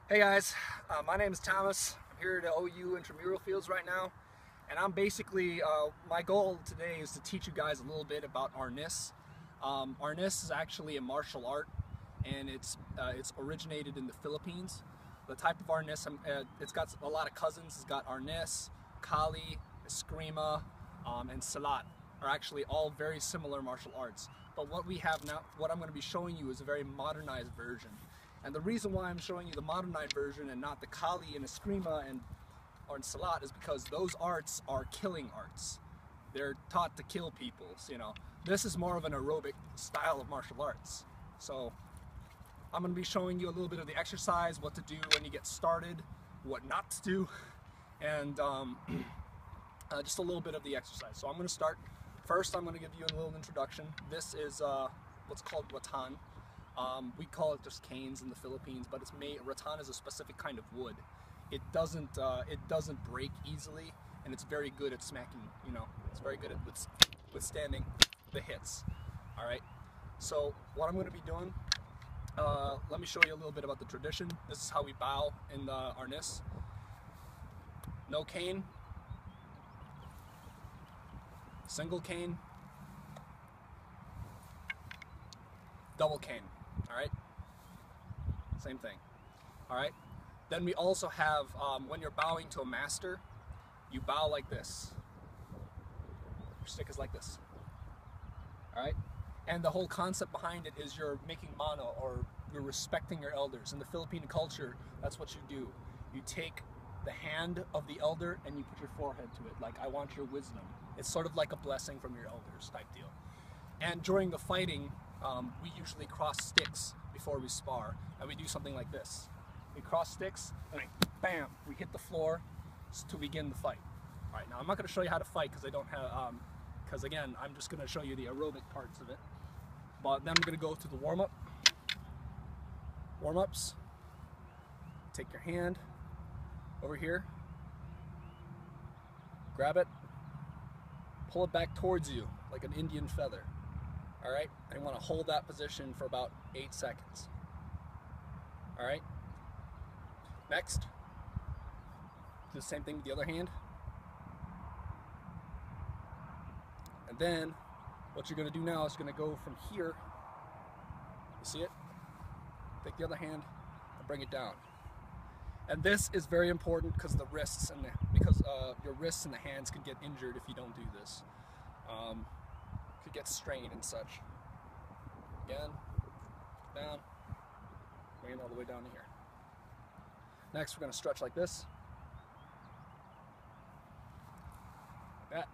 Hey guys, my name is Thomas. I'm here at the OU intramural fields right now, and I'm basically, my goal today is to teach you guys a little bit about Arnis. Arnis is actually a martial art, and it's originated in the Philippines. The type of Arnis, it's got a lot of cousins. It's got Arnis, Kali, Eskrima, and Salat are actually all very similar martial arts. But what we have now, what I'm going to be showing you is a very modernized version. And the reason why I'm showing you the modernized version and not the Kali and Eskrima or Salat is because those arts are killing arts. They're taught to kill people, you know. This is more of an aerobic style of martial arts. So I'm going to be showing you a little bit of the exercise, what to do when you get started, what not to do, and just a little bit of the exercise. So I'm going to start. First, I'm going to give you a little introduction. This is what's called rattan. We call it just canes in the Philippines, but rattan is a specific kind of wood. It doesn't break easily, and it's very good at smacking. You know, it's very good at withstanding the hits. All right. So what I'm going to be doing, let me show you a little bit about the tradition. This is how we bow in the Arnis. No cane, single cane, double cane. All right, same thing. All right, then we also have, when you're bowing to a master, you bow like this. Your stick is like this. All right, and the whole concept behind it is you're making mano, or you're respecting your elders. In the Philippine culture, that's what you do. You take the hand of the elder and you put your forehead to it, like, I want your wisdom. It's sort of like a blessing from your elders type deal. And during the fighting, we usually cross sticks before we spar, and we do something like this. We cross sticks, and bam, we hit the floor to begin the fight. All right, now I'm not going to show you how to fight because I don't have, because again, I'm just going to show you the aerobic parts of it. But then we're going to go to the warm-up. Warm-ups. Take your hand over here, grab it, pull it back towards you like an Indian feather. All right, and you want to hold that position for about 8 seconds. All right, next, do the same thing with the other hand. And then what you're going to do now is you're going to go from here, you see it? Take the other hand and bring it down. And this is very important because your wrists and the hands can get injured if you don't do this. Could get strained and such. Again, down, bring it all the way down to here. Next, we're going to stretch like this. Like that.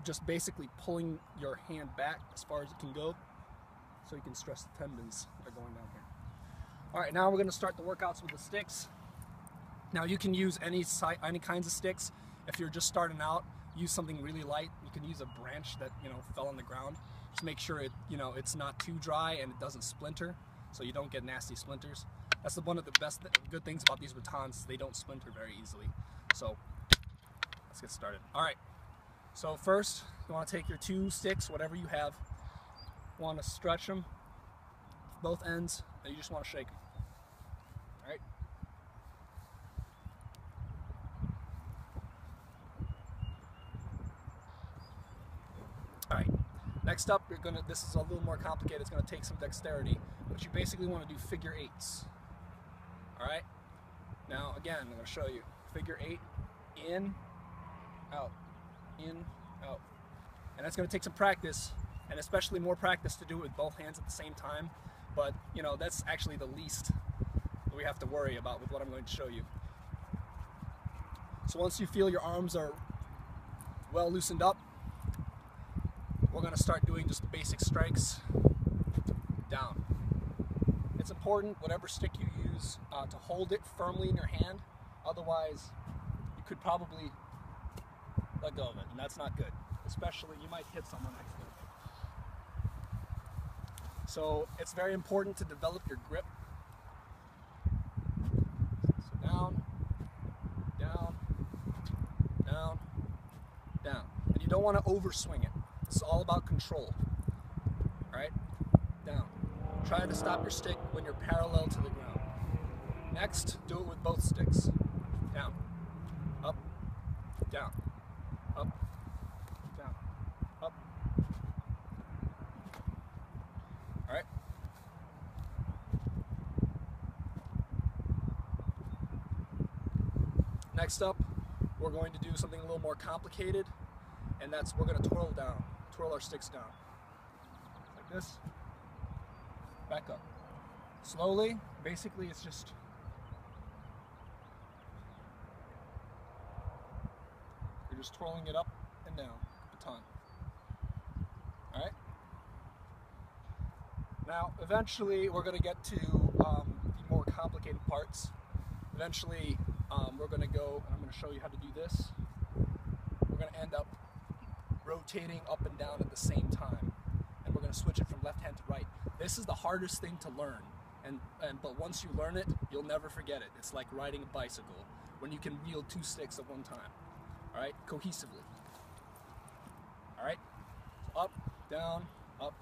Just basically pulling your hand back as far as it can go, so you can stress the tendons that are going down here. All right, now we're going to start the workouts with the sticks. Now you can use any kinds of sticks. If you're just starting out, use something really light. You can use a branch that, you know, fell on the ground. Just make sure it, you know, it's not too dry and it doesn't splinter, so you don't get nasty splinters. That's one of the good things about these rattans. They don't splinter very easily. So let's get started. All right. So first, you want to take your 2 sticks, whatever you have. You want to stretch them, both ends, and you just want to shake them. All right. All right. Next up, this is a little more complicated. It's going to take some dexterity, but you basically want to do figure 8s. All right. Now again, I'm going to show you figure 8, in, out, and that's going to take some practice, and especially more practice to do it with both hands at the same time. But you know, that's actually the least that we have to worry about with what I'm going to show you. So once you feel your arms are well loosened up, we're going to start doing just the basic strikes. Down. It's important, whatever stick you use, to hold it firmly in your hand. Otherwise, you could probably let go of it, and that's not good. Especially, you might hit someone accidentally. So it's very important to develop your grip. So down, down, down, down. And you don't want to overswing it. This is all about control. All right? Down. Try to stop your stick when you're parallel to the ground. Next, do it with both sticks. Down, up, down, up, down, up. All right. Next up, we're going to do something a little more complicated, and that's we're going to twirl down, twirl our sticks down. Like this. Back up. Slowly, basically it's just you're just twirling it up and down a ton. Alright? Now, eventually we're going to get to the more complicated parts. Eventually, we're going to go, and I'm going to show you how to do this. We're going to end up rotating up and down at the same time, and we're going to switch it from left hand to right. This is the hardest thing to learn, but once you learn it, you'll never forget it. It's like riding a bicycle when you can wield two sticks at one time. All right, cohesively. All right, up, down, up,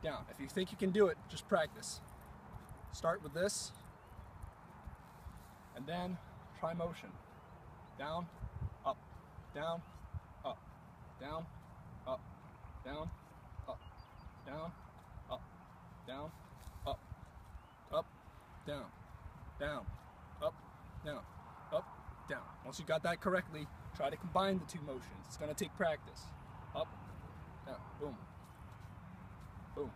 down. If you think you can do it, just practice. Start with this, and then try motion. Down, up, down, up, down, up, down, up, down, up, down, up, up, down, down, up, down, up, down. Once you got that correctly, try to combine the two motions. It's going to take practice. Up, down, boom, boom.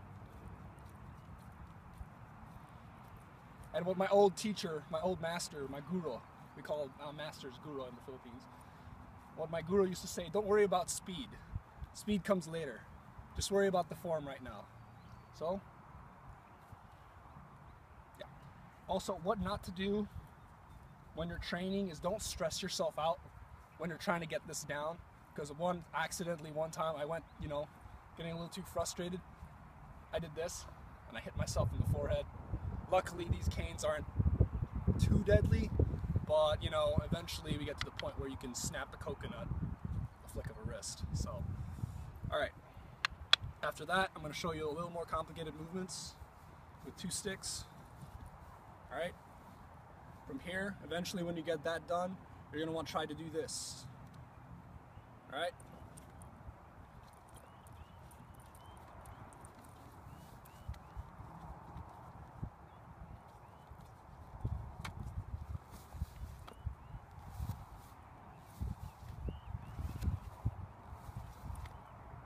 And what my old teacher, my old master, my guru, we call masters guru in the Philippines, what my guru used to say, don't worry about speed. Speed comes later. Just worry about the form right now. So, yeah. Also, what not to do when you're training is don't stress yourself out when you're trying to get this down. Because accidentally one time I went, getting a little too frustrated. I did this, and I hit myself in the forehead. Luckily, these canes aren't too deadly, but, eventually we get to the point where you can snap the coconut a flick of a wrist. So, all right. After that, I'm going to show you a little more complicated movements with two sticks. All right. From here, eventually when you get that done, you're going to want to try to do this. All right.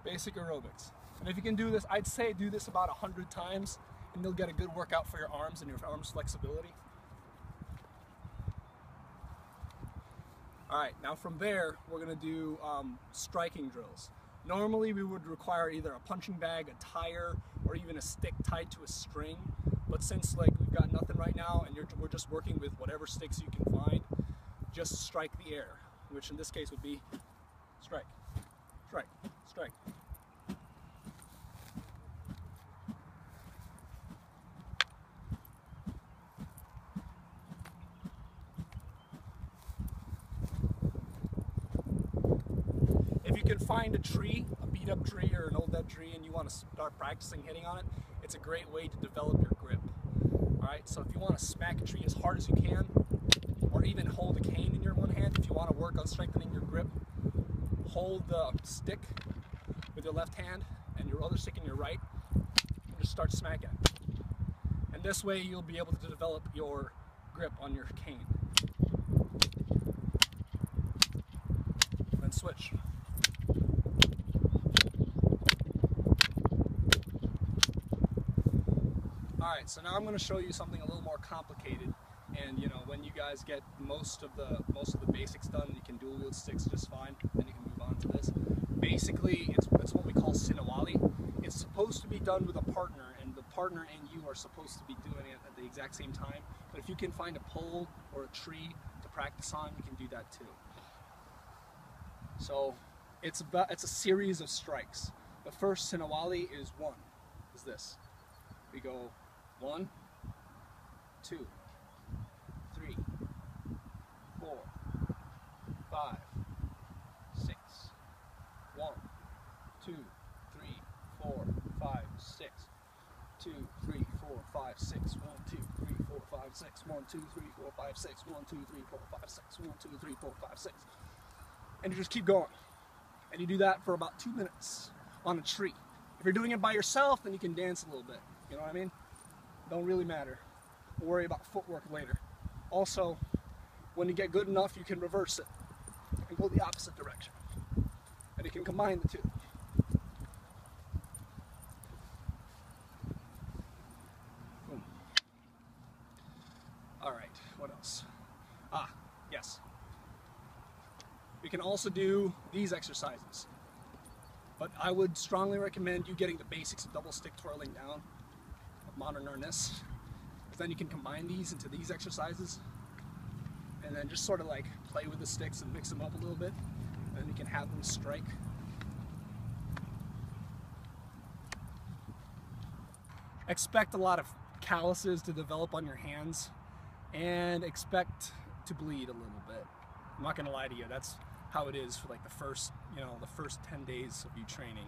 Basic aerobics. And if you can do this, I'd say do this about 100 times and you'll get a good workout for your arms and your arms flexibility. Alright, now from there, we're going to do striking drills. Normally we would require either a punching bag, a tire, or even a stick tied to a string. But since we've got nothing right now and we're just working with whatever sticks you can find, just strike the air, which in this case would be strike, strike, strike. If you can find a tree, a beat up tree or an old dead tree, and you want to start practicing hitting on it, it's a great way to develop your grip. Alright, so if you want to smack a tree as hard as you can, or even hold a cane in your one hand, if you want to work on strengthening your grip, hold the stick with your left hand and your other stick in your right, and just start smacking. And this way you'll be able to develop your grip on your cane. Then switch. Alright, so now I'm going to show you something a little more complicated, and when you guys get most of the basics done, you can dual wield sticks just fine, then you can move on to this. Basically, it's what we call sinawali. It's supposed to be done with a partner, and the partner and you are supposed to be doing it at the exact same time. But if you can find a pole or a tree to practice on, you can do that too. So it's a series of strikes. The first sinawali is this. We go 1, 2, 3, 4, 5, 6. 1, 2, 3, 4, 5, 6. 2, 3, 4, 5, 6. 1, 2, 3, 4, 5, 6. 1, 2, 3, 4, 5, 6. 1, 2, 3, 4, 5, 6. 1, 2, 3, 4, 5, 6. And you just keep going. And you do that for about 2 minutes on a tree. If you're doing it by yourself, then you can dance a little bit. You know what I mean? Don't really matter. We'll worry about footwork later. Also, when you get good enough, you can reverse it and go the opposite direction. And you can combine the two. Boom. All right, what else? Yes. We can also do these exercises. But I would strongly recommend you getting the basics of double stick twirling down of modern Arnis. Because then you can combine these into these exercises. And then just sort of like play with the sticks and mix them up a little bit. And then you can have them strike. Expect a lot of calluses to develop on your hands. And expect to bleed a little bit. I'm not gonna lie to you, that's how it is for like the first 10 days of you training.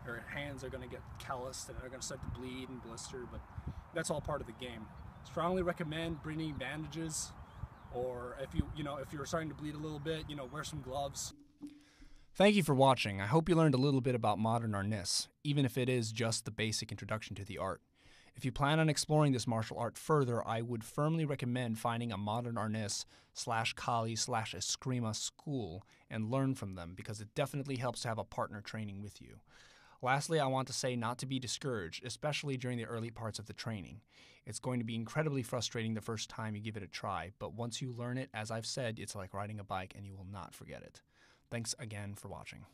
Your hands are gonna get calloused and they're gonna start to bleed and blister, but that's all part of the game. Strongly recommend bringing bandages, or if you're starting to bleed a little bit, wear some gloves. Thank you for watching. I hope you learned a little bit about modern Arnis, even if it is just the basic introduction to the art. If you plan on exploring this martial art further, I would firmly recommend finding a modern Arnis /Kali /Eskrima school and learn from them, because it definitely helps to have a partner training with you. Lastly, I want to say not to be discouraged, especially during the early parts of the training. It's going to be incredibly frustrating the first time you give it a try, but once you learn it, as I've said, it's like riding a bike and you will not forget it. Thanks again for watching.